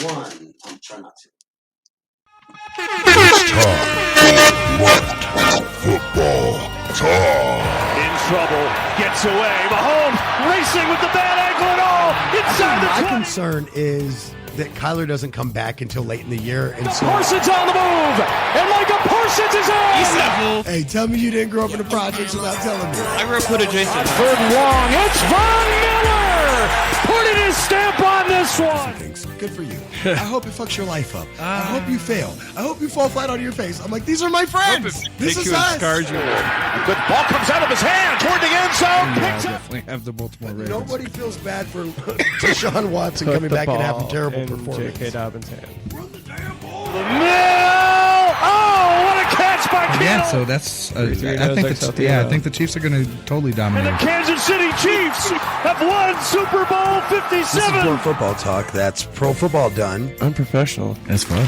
one. I'm trying not to. It's time. Football talk. In trouble, gets away. Mahomes racing with the bad ankle and all inside the 20. My concern is that Kyler doesn't come back until late in the year. And so, Parsons on the move, and Micah Parsons is on. hey, tell me you didn't grow up in the projects without telling me. I grew up with adjacent. Third and long, it's Von Miller putting his stamp on this one. Things. Good for you. I hope it fucks your life up. I hope you fail. I hope you fall flat on your face. I'm like, these are my friends. This is us. Good ball comes out of his hand toward the end zone. Picks up. Definitely have the Baltimore Ravens. Nobody feels bad for Deshaun Watson coming back and having terrible performance. J.K. Dobbins' hand. The middle. Oh, what a catch by Kittle. Yeah, so that's. I think the Chiefs are going to totally And dominate. the Kansas City Chiefs have won Super Bowl 57. This is Pro Football Talk. That's Pro Football done. Unprofessional. That's fun.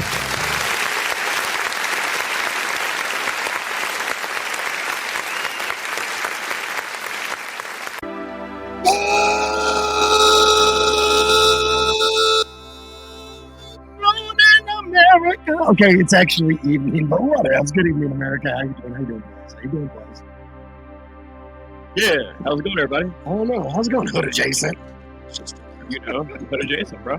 Okay, it's actually evening, but what else? Good evening, America. How you doing? How you doing, boys? How you doing, boys? Yeah, how's it going, everybody? I don't know. How's it going, Hood Adjacent? You know, put adjacent, bro.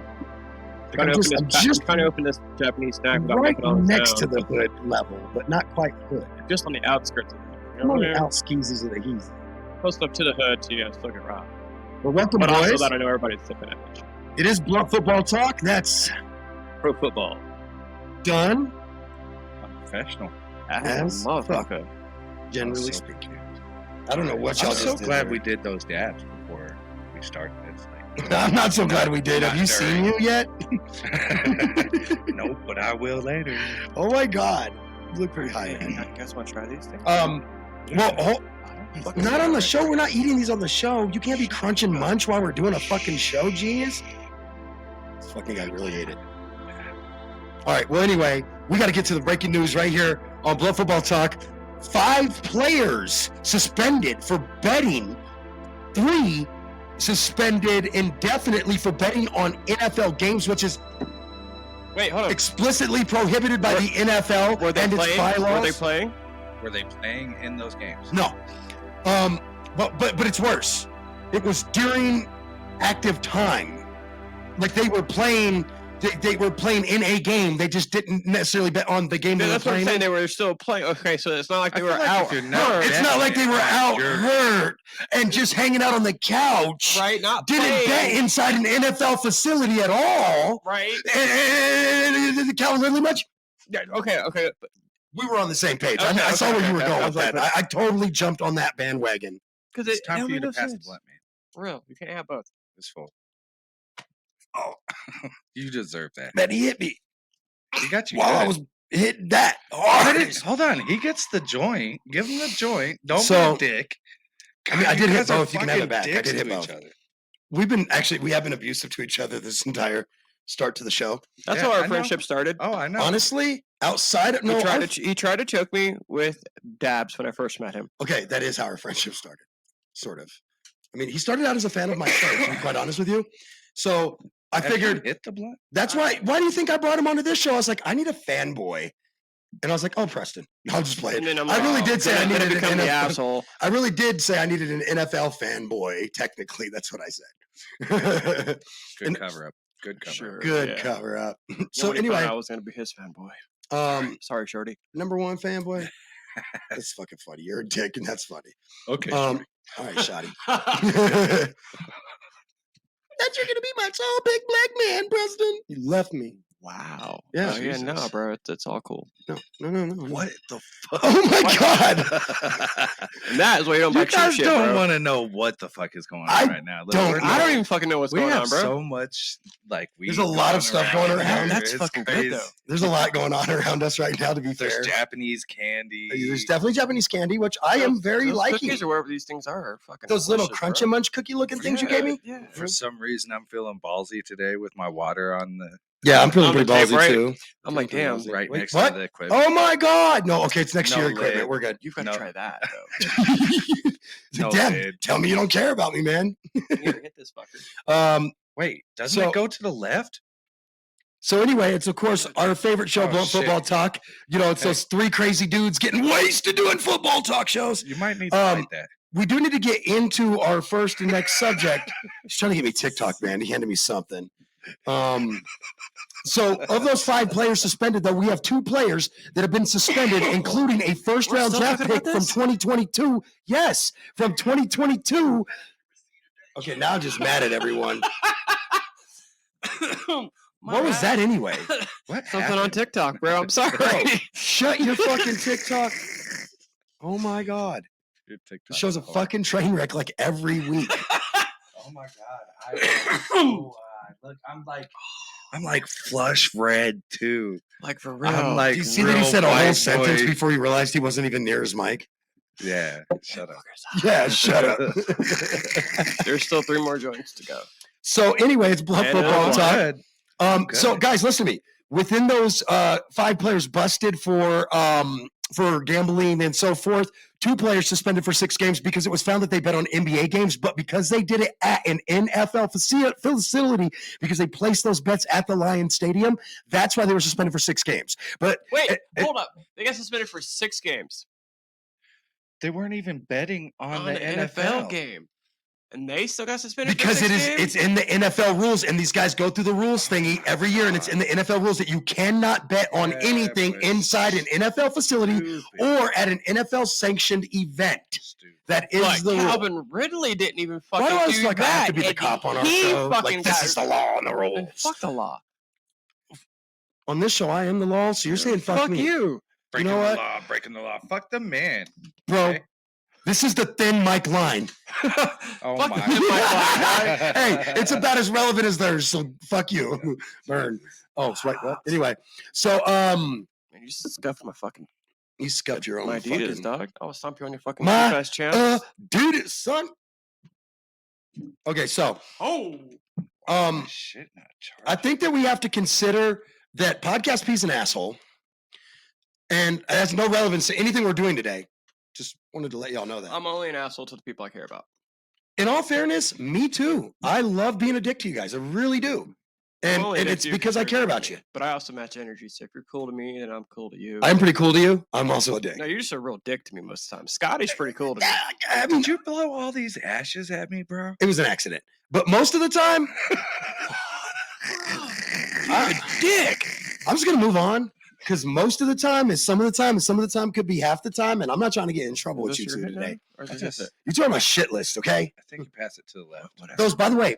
I'm just trying to open this Japanese snack without right making all the next to sound. the hood level, but not quite hood. Just on the outskirts of the hood. I'm on the outskeezes of the heath. Close enough to the hood so you guys still get robbed. Well, welcome, But boys. also that I know everybody's sipping it. It is Blood Football Talk. That's Pro football. done, Professional. As Motherfucker. generally So speaking. I don't know what y'all I'm just so did glad there. we did those dabs before we started this thing. I'm not so glad we did. Have you seen you yet? Nope, but I will later. Oh my God, you look pretty high, man. You guys want to try these things? Well, not on the show. We're not eating these on the show. You can't be crunching munch while we're doing a fucking show, genius. This fucking guy really ate it. All right. Well, anyway, we got to get to the breaking news right here on Blood Football Talk. 5 players suspended for betting. 3 suspended indefinitely for betting on NFL games, which is Wait, hold on. explicitly prohibited by the NFL Were they and its playing? bylaws. Were they playing? Were they playing in those games? No. But it's worse. It was during active time. Like they were playing they were playing in a game. They just didn't necessarily bet on the game Yeah, they were that's what I'm playing. saying. in. They were still playing. Okay, so it's not like they were feel like out if you're not hurt. It's not like they were out You're- hurt and just hanging out on the couch. Right? Not Didn't playing. bet inside an NFL facility at all. Right? And the count really much. Yeah, okay. But We were on the same page. Okay, I saw where you were okay. going I with was like, that. I totally jumped on that bandwagon. because It's time for you to pass the blunt, man. For real, you can't have both. It's full. Oh, you deserve that. Man, he hit me He got you. while I good. was hitting that hard. Hold on. He gets the joint. Give him the joint. Don't So, be a dick. I mean, I did hit guys are both. You can have it fucking back. I dicks did hit to both. each other. We have been abusive to each other this entire start to the show. That's Yeah, how I our know. friendship started. Oh, I know. Honestly, outside of He no, tried to choke me with dabs when I first met him. okay, that is how our friendship started, sort of. I mean, he started out as a fan of my show, to be quite honest with you. So I Have you figured hit the blunt. that's why. Why do you think I brought him onto this show? I was like, I need a fanboy, and I was like, oh, Preston, I'll just play And it. then I'm I really like, did say I then needed become an the NFL. asshole. I really did say I needed an NFL fanboy. Technically, that's what I said. Good And- cover up. Good cover. Sure. Good yeah. cover up. You So know, when he found out anyway, I was gonna be his fanboy. sorry, Shorty. number 1 fanboy. That's fucking funny. You're a dick, and that's funny. Okay. All right, Shoddy. That you're gonna be my tall, big black man, Preston. You left me. Wow. Yeah. Oh, yeah. No, Jesus. bro. It's all cool. No. what the fuck? Oh my god. And that is why you don't You buy cheap guys shit, don't bro. want to know what the fuck is going on I right now. Look, don't we're know. I not- don't even fucking know what's We going have on, bro. so much There's a lot of stuff going around. That's It's fucking good, crazy. though. There's a lot going on around us right now, to be fair. There's Japanese candy. There's definitely Japanese candy, which I am very Those liking. cookies or wherever these things are fucking Those little delicious, crunch bro. and munch cookie looking things you gave me. Yeah. For some reason, I'm feeling ballsy today with my water on the Yeah, I'm feeling On pretty the tape, ballsy right? too. I'm like, damn. right Wait, next what? to the equipment. Oh my god! No, okay, it's next No year equipment. lid. We're good. You've got to No. try that, though. No Damn, lid. tell me you don't care about me, man. You gotta hit this fucker. Wait, doesn't So- it go to the left? So anyway, it's of course our favorite show, Blunt Football Talk. You know, it's those three crazy dudes getting wasted doing football talk shows. You might need to fight that. We do need to get into our first and next subject. He's trying to get me TikTok, man. He handed me something. So of those 5 players suspended, though, we have 2 players that have been suspended, including a first-round draft pick from 2022. Yes, from 2022. Okay, now I'm just mad at everyone. What was that anyway? What? Something on TikTok, bro. I'm sorry. Bro, shut your fucking TikTok. Oh my God. Your TikTok It shows a fucking train wreck like every week. Oh my God. Look, I'm like flush red too. Like for real. I'm like, Do you see that he said a whole sentence before he realized he wasn't even near his mic? Yeah. Shut up. Yeah, shut up. There's still 3 more joints to go. So anyway, it's Blood Football Talk. Good. So guys, listen to me. Within those 5 players busted for gambling and so forth, 2 players suspended for 6 games because it was found that they bet on NBA games, but because they did it at an NFL facility, because they placed those bets at the Lions Stadium, that's why they were suspended for 6 games. But wait, hold up. They got suspended for 6 games. They weren't even betting on the NFL game. And they still got suspended because for 6 games? it's in the NFL rules, and these guys go through the rules thingy every year, and it's in the NFL rules that you cannot bet on anything inside an NFL facility or at an NFL sanctioned event. That is like the Calvin rule. Ridley didn't even fucking Why do I do just like I that. have to be the cop on our show? Like, this is the law and the rules. And fuck the law. On this show, I am the law, so you're saying fuck me. you. Breaking know what? the law, breaking the law. Fuck the man. Bro, Okay. this is the thin mic line. Oh Fuck my the thin mic line. Hey, it's about as relevant as theirs, so fuck you. Burn. Oh, it's right. Well, anyway, so Man, you just scuffed my fucking you scuffed your own my Adidas, fucking dog. I was stomp you on your fucking My, fast champ. dude, son. Okay, so shit, not charged. I think that we have to consider that Podcast P's an asshole, and it has no relevance to anything we're doing today. Just wanted to let y'all know that. I'm only an asshole to the people I care about. In all fairness, me too. I love being a dick to you guys. I really do. And it's because I care about you. But I also match energy, so if you're cool to me, then I'm cool to you. I'm pretty cool to you. I'm also a dick. No, you're just a real dick to me most of the time. Scotty's pretty cool to me. I mean, Did you blow all these ashes at me, bro? it was an accident. But most of the time, You're a dick. I'm just going to move on. Because most of the time is some of the time, and some of the time could be half the time. And I'm not trying to get in trouble with you two today. Or is I it just- just You're talking about shit list, okay? I think you pass it to the left. Whatever. Those, by the way,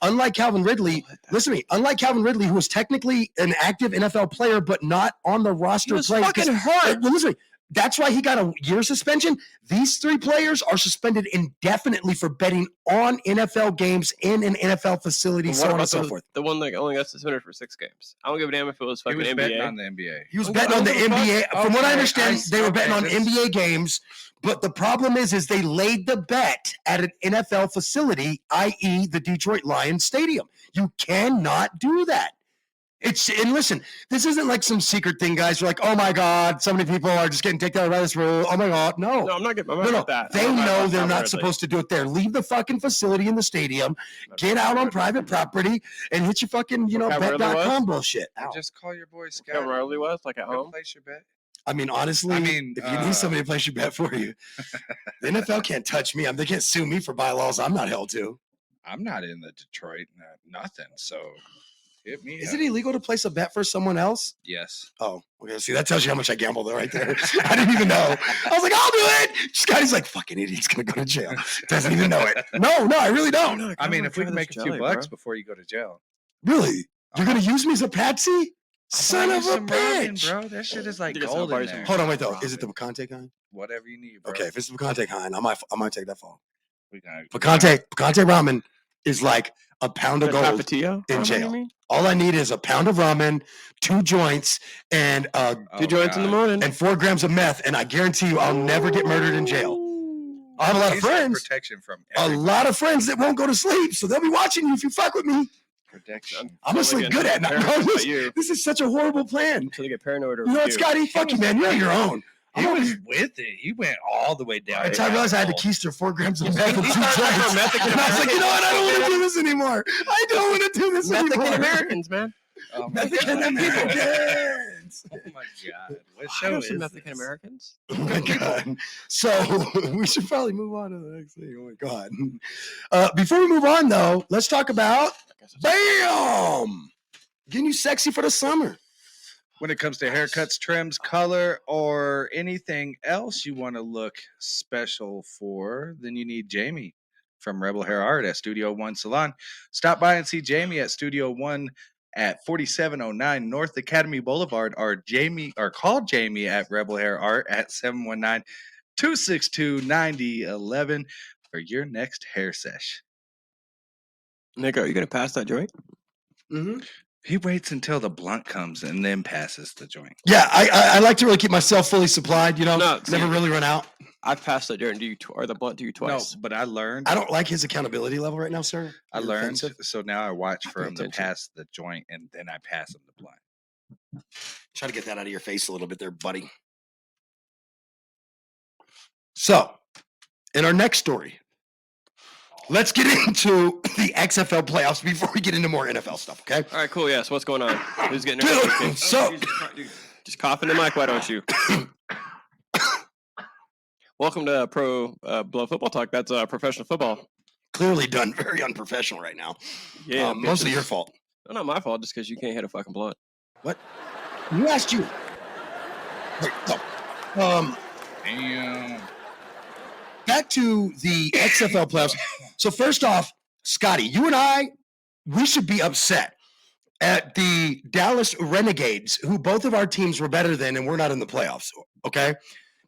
unlike Calvin Ridley, listen to me. Unlike Calvin Ridley, who was technically an active NFL player, but not on the roster. He was playing, fucking hurt. Well, listen to me. That's why he got a year suspension. These 3 players are suspended indefinitely for betting on NFL games in an NFL facility, so on and so forth. The one that only got suspended for 6 games. I don't give a damn if it was He fucking was betting NBA. on the NBA. He was Okay, betting on the I don't give a NBA. fuck. From what I Okay, understand, they were betting on okay, NBA games. But the problem is they laid the bet at an NFL facility, i.e., the Detroit Lions Stadium. You cannot do that. And listen, this isn't like some secret thing, guys. You're like, oh my God, so many people are just getting taken out by this rule. Oh my God, no. No, I'm not getting my mind with that. They know they're not supposed to do it there. Leave the fucking facility in the stadium, get out on private property, and hit your fucking, bet.com bullshit. And just call your boy Scott. How early was like at home. Place your bet. I mean, honestly, if you need somebody to place your bet for you, the NFL can't touch me. They can't sue me for bylaws I'm not held to. I'm not in the Detroit, nothing. So hit me. Is up. it illegal to place a bet for someone else? Yes. Oh, okay. See, that tells you how much I gambled right there. I didn't even know. I was like, I'll do it. Scotty's like, fucking idiot's going to go to jail. Doesn't even know it. No, I really don't. I mean, if we can make a few bucks before you go to jail. Really? You're going to use me as a patsy? Son of a Some ramen, bitch. bro. That shit is like You guys gold have in bars there. in Hold on, wait, though. Is it the Picante kind? Whatever you need, bro. Okay, if it's the Picante kind, I might take that fall. We got Picante ramen is like a pound of gold Tapatio? in Ramen, jail. you mean? All I need is a pound of ramen, 2 joints, and 2 joints in the morning. and 4 grams of meth, and I guarantee you I'll never get murdered in jail. I have a lot of He's got friends, protection from a everybody. lot of friends that won't go to sleep, so they'll be watching you if you fuck with me. Protection. I'm gonna sleep good at night. This is such a horrible plan. Until they get paranoid or You know what, Scotty? Fuck you, man. You're on your own. He was with it. He went all the way down. Until I realized I had to keister 4 grams of meth and 2 He started talking joints. about meth And I was like, you know what? I don't want to do this anymore. I don't want to do this Mexican anymore. Americans, man. Oh my Mexican God. Americans. Oh my God. What I show know is some this? Mexican Americans. Oh my God. So we should probably move on to the next thing. Oh my God. Before we move on, though, let's talk about BAM! Getting you sexy for the summer. When it comes to haircuts, trims, color, or anything else you want to look special for, then you need Jamie from Rebel Hair Art at Studio One Salon. Stop by and see Jamie at Studio One at 4709 North Academy Boulevard, or call Jamie at Rebel Hair Art at 719-262-9011 for your next hair sesh. Nick, are you gonna pass that joint? Mm-hmm. He waits until the blunt comes and then passes the joint. Yeah, I like to really keep myself fully supplied, No, never really run out. I've passed that joint to you, or the blunt to you twice. No, but I learned. I don't like his accountability level right now, sir. I You're learned, offensive. so now I watch for Pay him to attention. pass the joint, and then I pass him the blunt. Try to get that out of your face a little bit there, buddy. So, in our next story, let's get into the XFL playoffs before we get into more NFL stuff, okay? All right, cool. Yeah. So what's going on? Who's getting nervous? Dude, so Dude, just cough in the mic. Why don't you? Welcome to Pro Blow Football Talk. That's professional football. clearly done very unprofessional right now. Yeah, Mostly bitches. your fault. No, not my fault. Just because you can't hit a fucking blunt. What? You asked you. Wait, no. Damn. Back to the XFL playoffs. So first off, Scotty, you and I, we should be upset at the Dallas Renegades, who both of our teams were better than, and we're not in the playoffs. Okay,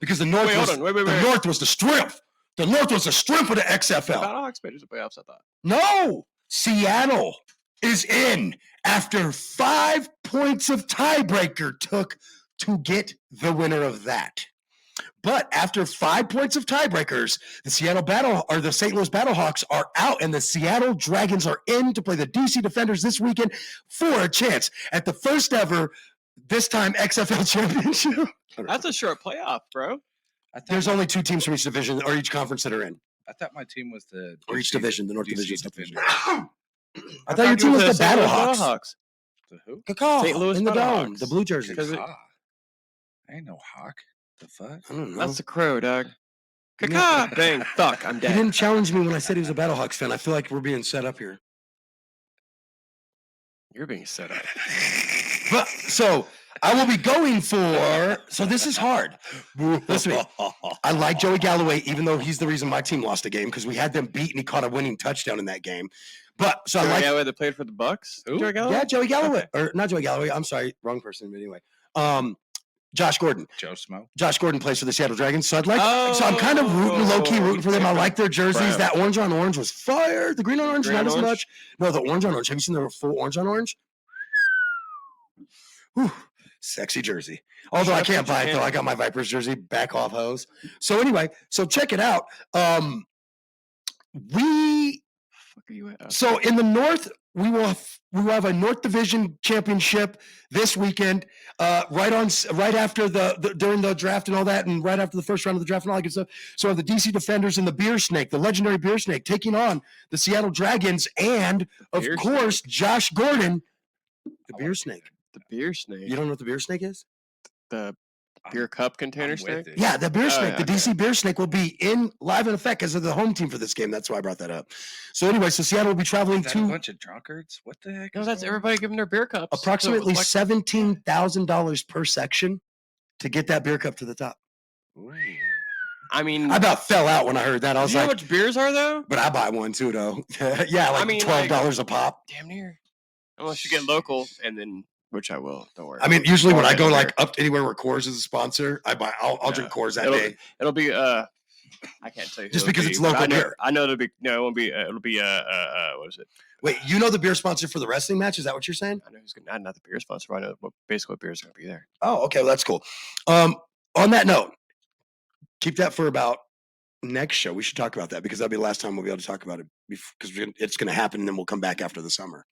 because the North Wait, hold was on. Wait. the North was the strength. The North was the strength of the XFL. Battlehawks made it to the playoffs, I thought. No, Seattle is in after 5 points of tiebreaker took to get the winner of that. But after 5 points of tiebreakers, the St. Louis Battlehawks are out, and the Seattle Dragons are in to play the DC Defenders this weekend for a chance at the first ever, this time XFL championship. That's a short playoff, bro. There's only 2 teams from each division or each conference that are in, I thought my team was the or each division. The North DC Division. South Defenders. Division. I thought your team was the St. Louis Battlehawks. The who? Caw-caw, St. Louis in the dome, Battlehawks. the blue jerseys. Caw. Ain't no hawk. The fuck? I don't know. That's the crow, dog. Caca! Dang, fuck, I'm He dead. didn't challenge me when I said he was a Battlehawks fan. I feel like we're being set up here. You're being set up. But, so I will be going for. So this is hard. Listen to me. I like Joey Galloway, even though he's the reason my team lost a game because we had them beat and he caught a winning touchdown in that game. But so I Joey like. Galloway that played for the Bucks? Who? Joey Galloway? Yeah, Joey Galloway, or not Joey Galloway. I'm sorry, wrong person. But anyway, Josh Gordon. Joe Smo. Josh Gordon plays for the Seattle Dragons, so I'd like. So I'm kind of low key rooting for them. I like their jerseys. Crap. That orange on orange was fire. The green on orange, Green not on as orange? much. No, the orange on orange. Have you seen the full orange on orange? Whew, sexy jersey. Although I can't buy it though. I got my Vipers jersey. Back off, hose. So anyway, so check it out. Fuck are you at? So in the North, we will have a North Division championship this weekend, right after during the draft and all that, and right after the first round of the draft and all that good stuff. So the DC Defenders and the Beer Snake, the legendary Beer Snake, taking on the Seattle Dragons, and of Beer course Josh Gordon, the Beer Snake. The beer snake. You don't know what the Beer Snake is? The beer cup container I'm with snake? it. Yeah, the Beer Oh, Snake, yeah, the DC Beer Snake will be live in effect as of the home team for this game. That's why I brought that up. So anyway, so Seattle will be traveling Is that a to bunch of drunkards? What the heck? No, is that's going on? everybody giving their beer cups. approximately So it's like- $17,000 per section to get that beer cup to the top. Ooh. I mean, I about fell out when I heard that. I do was you know how like, much beers are though? but I buy one too, though. Yeah, like I mean, $12 a pop. Damn near. Unless you get local, and then which I will. Don't worry. I mean, usually when I go Beer. like up anywhere where Coors is a sponsor, I'll drink Coors that day. It'll be I can't tell you. who Just it'll because be, it's but local I know, beer. I know it'll be no, it won't be. It'll be what is it? Wait, you know the beer sponsor for the wrestling match? Is that what you're saying? I know who's gonna not the beer sponsor. But I know basically what beers are gonna be there. Oh, okay, well, that's cool. On that note, keep that for about next show. We should talk about that because that'll be the last time we'll be able to talk about it because it's going to happen and then we'll come back after the summer.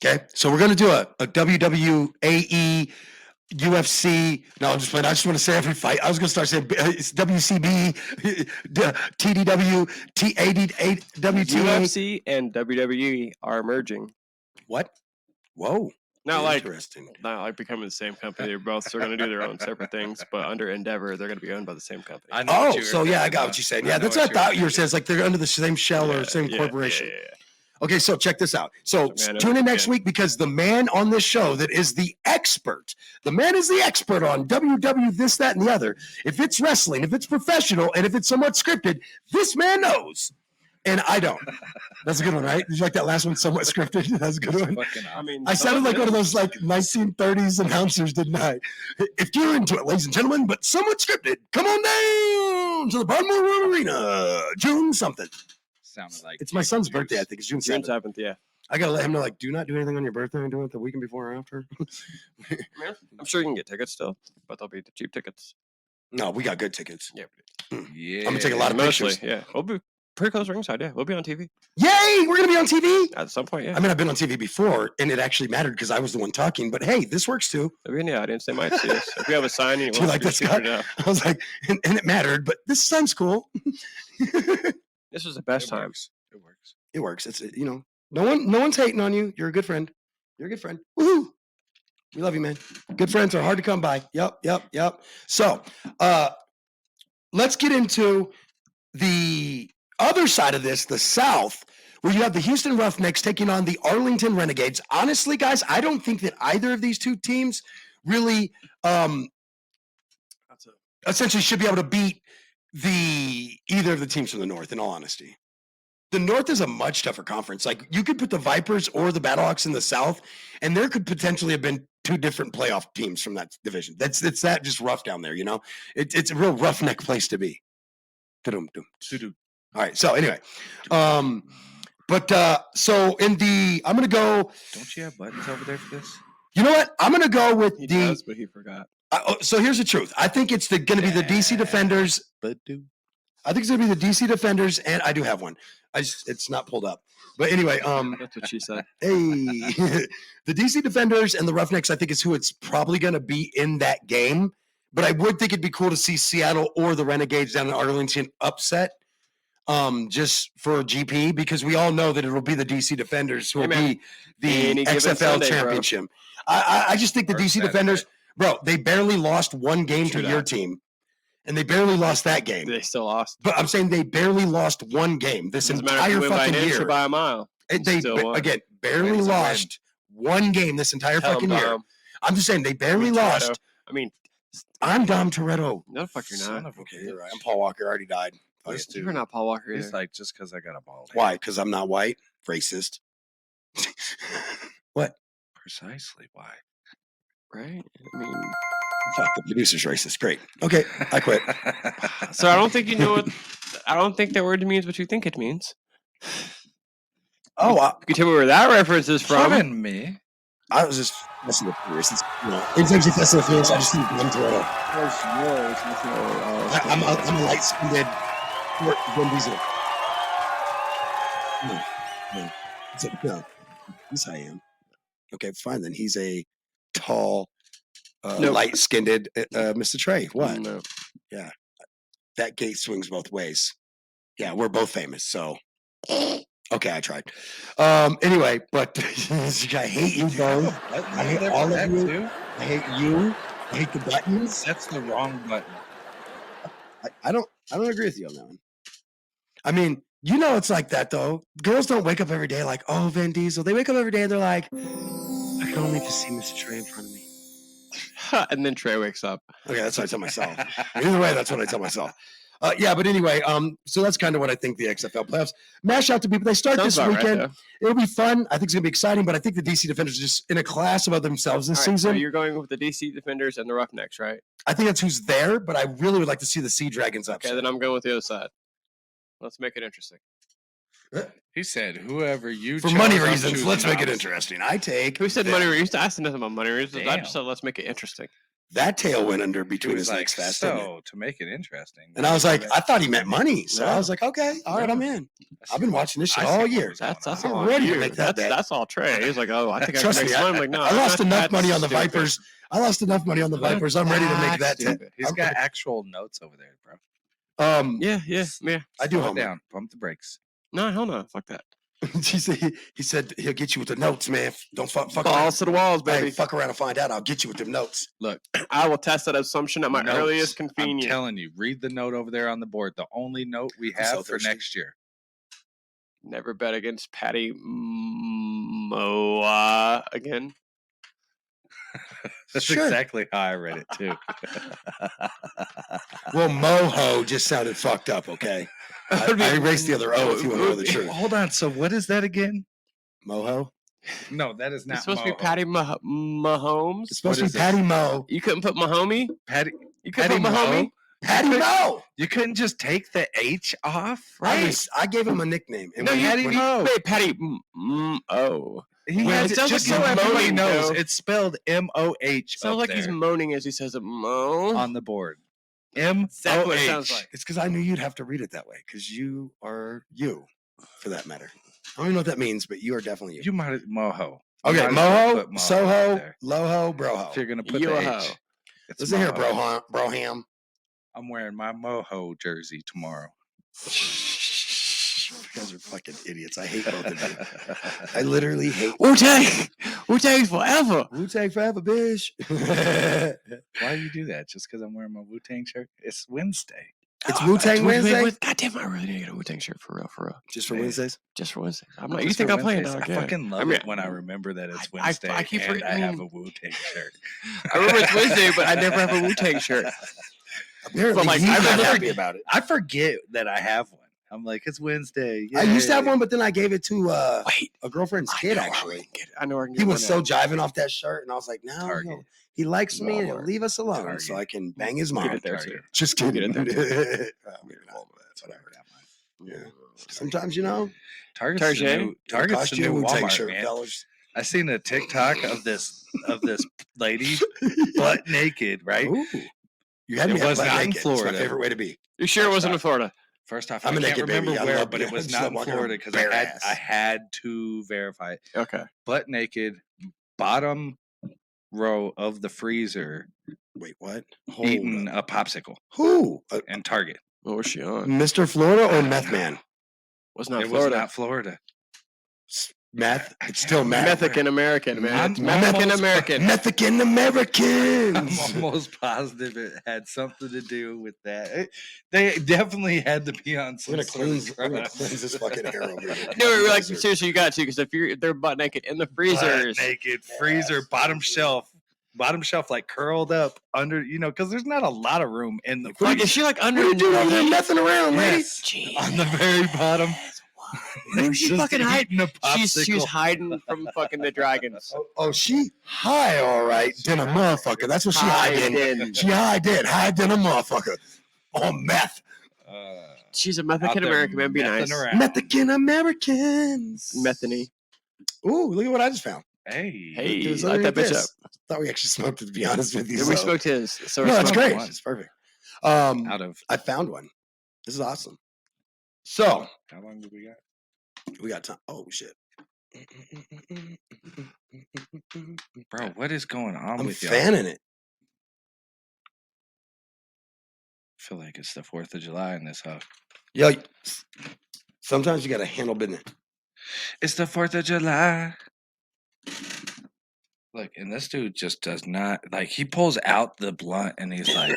Okay, so we're going to do a WWE, UFC. No, I'm just playing. I just want to say every fight. I was going to start saying it's WCB, TDW, WTA. UFC and WWE are merging. What? Whoa. Not like Interesting. becoming the same company. They're both still going to do their own separate things, but under Endeavor, they're going to be owned by the same company. I know what Oh, you were so yeah, I thinking, got though. what you said. I Yeah, know that's what I thought you were thinking. saying. It's like they're under the same shell or same corporation. Okay, so check this out. So tune in next week because the man on this show that is the expert, the man is the expert on WW this, that, and the other. If it's wrestling, if it's professional, and if it's somewhat scripted, this man knows. And I don't. That's a good one, right? Did you like that last one, somewhat scripted? That's a good one. I mean, I sounded like one of those like 1930s announcers, didn't I? If you're into it, ladies and gentlemen, but somewhat scripted, come on down to the Baltimore Arena, June something. Sounded like It's my son's birthday, I think. It's June 7th. 7th, yeah. I gotta let him know, like, do not do anything on your birthday and do it the weekend before or after. I'm sure you can get tickets still, but they'll be the cheap tickets. No, we got good tickets. Yeah. Yeah. I'm gonna take a lot of Mostly, pictures. yeah. We'll be pretty close ringside, yeah. We'll be on TV. Yay! We're gonna be on TV. At some point, yeah. I mean, I've been on TV before, and it actually mattered because I was the one talking. But hey, this works too. If you're in the audience, they might see us. If we have a sign, and Do you like that, Scott? I was like, and it mattered, but this sounds cool. This is the best time. It works. It works. It's no one's hating on you. You're a good friend. You're a good friend. Woohoo! We love you, man. Good friends are hard to come by. Yep. So, let's get into the other side of this, the South, where you have the Houston Roughnecks taking on the Arlington Renegades. Honestly, guys, I don't think that either of these two teams really essentially should be able to beat either of the teams from the North, in all honesty. The North is a much tougher conference. Like, you could put the Vipers or the Battlehawks in the South, and there could potentially have been two different playoff teams from that division. It's that just rough down there, you know? It's a real roughneck place to be. All right. So anyway, so in the, I'm gonna go. Don't you have buttons over there for this? You know what? I'm gonna go with He does, but he forgot. So here's the truth. I think it's gonna be the DC Defenders. I think it's gonna be the DC Defenders, and I do have one. It's not pulled up. But anyway, That's what she said. hey, the DC Defenders and the Roughnecks, I think, is who it's probably gonna be in that game. But I would think it'd be cool to see Seattle or the Renegades down in Arlington upset, just for GP, because we all know that it'll be the DC Defenders who will be the Any given XFL Sunday, championship. I just think the Or DC Saturday. Defenders, bro, they barely lost one game True to your that. team, and they barely lost that game. They still lost. But I'm saying they barely lost one game this Doesn't matter if you entire win by fucking an inch or year. by a mile. They still won. again barely Win's a win. lost one game this entire Tell fucking them, year. Dom. I'm just saying they barely Toretto. lost. I mean, I'm Dom Toretto. no, the fuck you're Son not. of a Okay, you're right. bitch. I'm Paul Walker. Already died. This dude, You're not Paul Walker He's either. like, just because I got a bald head. Why? Because I'm not white. Racist. What? Precisely why. Right? I mean, Fuck, the producer's racist. Great. Okay, I quit. so I don't think you know what. I don't think that word means what you think it means. Oh, You can tell me where that reference is from. Pardon me. I was just messing with the racist. Anytime you mess with the I just think I'm Toretto. I'm a light-skinned Vin Diesel. No. Yes, I am. Okay, fine then. He's a tall, Nope. light-skinned MistaTre's. What? No. That gate swings both ways. Yeah, we're both famous, so okay, I tried. Anyway, but I hate you both. I hate all of you. Too? I hate you. I hate the buttons. That's the wrong button. I don't agree with you on that one. I mean, you know it's like that though. Girls don't wake up every day like, oh, Vin Diesel. They wake up every day and they're like, I can only just see MistaTre's in front of me. And then Trey wakes up. Okay, that's what I tell myself. Either way, that's what I tell myself. Yeah, but anyway, so that's kind of what I think the XFL playoffs mash out to be. But they start Sounds this about right, weekend. though. It'll be fun. I think it's gonna be exciting. But I think the DC Defenders are just in a class above themselves this All right, so season. you're going with the DC Defenders and the Roughnecks, right? I think that's who's there. But I really would like to see the Sea Dragons Okay, upset. then I'm going with the other side. Let's make it interesting. He said, whoever you For chose, money I'm reasons, choosing let's make it opposite. interesting. I take Who said that. money reasons? I said nothing about money reasons. I Damn. just said let's make it interesting. That tail went under He between was his like, legs fast. didn't it? so, to make it interesting. And I was like, I thought he meant money. So No. I was like, okay, all right, I'm in. I've been watching this shit all year. That's I'm all ready you. to make that bet. That's all Trey. He's like, oh, I think I can Trust make me, some money. I'm like, no, I lost that's- enough that's money on the stupid. Vipers. I lost enough money on the Vipers. I'm ready to make that. Stupid. He's got actual notes over there, bro. Yeah. I do Slow it homework. down. Pump the brakes. No, hell no. Fuck that. he said he'll get you with the notes, man. Don't fuck around. Balls to the walls, baby. Hey, fuck around and find out. I'll get you with them notes. Look, I will test that assumption at my notes. earliest I'm convenience. telling you, read the note over there on the board. The only note we have so for thirsty. next year. Never bet against Patty Moa again. That's Sure. exactly how I read it too. Well, moho just sounded fucked up. Okay, I erased the other O if you want to know the truth. Hold on. So what is that again? Moho. No, that is not. It's supposed to be Moho. Patty Mahomes. It's supposed What to be is it? Patty Mo. You couldn't put Mahomie? Patty. You couldn't put Patty Mahomie? Mo? Patty Mo. You couldn't just take the H off, I gave him a nickname. And No, when- you Patty when- Mo. Wait, Patty O. He Well, has it it sounds just like so he's everybody moaning, knows. though. It's spelled M-O-H. Sounds like he's moaning as he says it. Mo. on the board. M-O-H. Exactly what it sounds like. It's because I knew you'd have to read it that way because you are you, for that matter. I don't even know what that means, but you are definitely you. You might have Moho. Okay, You might as well moho, put up soho, there. loho, If broho. you're gonna put You the a H, hoe. it's Listen here, Moho. broham. I'm wearing my Moho jersey tomorrow. You guys are fucking idiots. I hate both of you. I literally hate Wu-Tang! Wu-Tang forever! Wu-Tang forever, bitch. Why do you do that? Just because I'm wearing my Wu-Tang shirt? It's Wednesday. It's Wu-Tang Wednesday? God damn, I really need to get a Wu-Tang shirt for real. Just for Hey. Wednesdays? Just for Wednesday. I'm not. You Just think for I'm playing Wednesdays. dog? I fucking love I mean, it when I remember that it's I- Wednesday I keep and I have forgetting- a Wu-Tang shirt. I remember it's Wednesday, but I never have a Wu-Tang shirt. Apparently, But, like, he's I not remember- happy about it. I forget that I have one. I'm like, it's Wednesday. I used to have yay. one, but then I gave it to Wait, a girlfriend's kid, actually. I know where I can He get was one so now. jiving off that shirt, and I was like, no, Target. he likes me and he'll Walmart. leave us alone Target. so I can bang his Get mom. it there Target. too. Just Get kidding. it there, Maybe not. Whatever. Yeah. Sometimes, Target's Target. the new, Target's cost the you a new Wu-Tang Walmart, shirt, man. fellas. I seen a TikTok of this lady butt naked, right? Ooh. You had It me at was butt not in naked. It's my Florida. favorite way to be. You sure it wasn't in Florida? First off, I'm I a can't naked remember baby. I where, love but it. it was I just not love in walking Florida around because bare I ass. had to verify it. Okay. Butt naked, bottom row of the freezer, Wait, what? eating Hold up. a popsicle Who? and Target. What was she on? Mr. Florida or Meth Man? Was not It Florida. was not Florida. Meth? I It's still can't meth. Mexican American, man. I'm It's Mexican almost- American. Mexican I'm Americans. almost positive it had something to do with that. They definitely had to be on We're some gonna sort of cleanse drugs. this fucking hair over here. No, like seriously, you got to because if they're butt naked in the freezers, Butt naked freezer, bottom shelf, like curled up under, because there's not a lot of room in the like freezer. is she like under? What are you doing over there messing around, lady? Yes, Jeez. on the very bottom. Where's she Just fucking hiding? eating a She's popsicle. hiding from fucking the dragons. Oh, she high, all right, than a motherfucker. That's what she hiding. Hiding. She hide than a motherfucker. On meth. She's a Out Mexican there American man. Be messing nice. around. Mexican Americans. Methany. Ooh, look at what I just found. Hey. Hey, It was light that underneath bitch this. up. Thought we actually smoked it, to be honest with you. Yeah, we so- smoked his. So No, we're that's smoking great. one. It's perfect. Out of I found one. This is awesome. So, how long do we got? we got time. Oh, shit. Bro, what is going on I'm with y'all? fanning it. I feel like it's the 4th of July in this house. Yo, sometimes you got to handle business. It's the 4th of July. Look, and this dude just does not, he pulls out the blunt and he's like,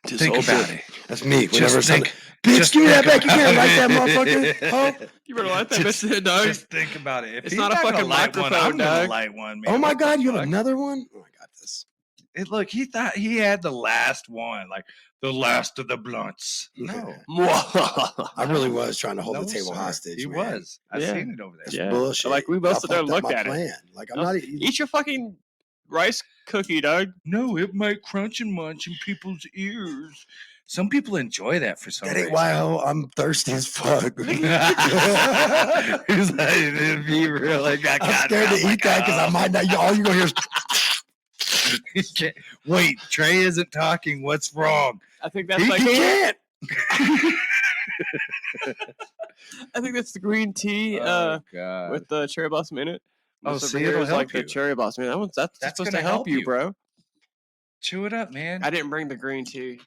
Just think open about it. it. That's me. Just Whenever something, think- bitch, just give me that think back. You can't about light that it. motherfucker. Oh. You better light that Just- bitch there, dog. Just think about it. If It's he's not a gonna fucking light one, microphone, I'm gonna dog. light one, man. Oh my What the God, you have fuck? another one? Oh, I got this. Look, he thought he had the last one, like the last of the blunts. No. I really was trying to hold No, the table sir. hostage. He man. was. I Yeah. seen it over there. That's Yeah. bullshit. Like, we both Y'all stood there and fucked up looked my at it. plan. Like, I'm No, not. Eat your fucking rice cookie, dog. No, it might crunch and munch in people's ears. Some people enjoy that for some That ain't reason. why I'm thirsty as fuck. He's like, it'd be real. Like, I I'm got scared to eat that because I might not. All you're gonna hear is. Wait, Trey isn't talking. What's wrong? I think that's He like. can't. I think that's the green tea God. with the cherry blossom in it. Oh, This over see, here it'll is help like the you. cherry blossom. That's That's supposed gonna to help help you, you. bro. Chew it up, man. I didn't bring the green tea.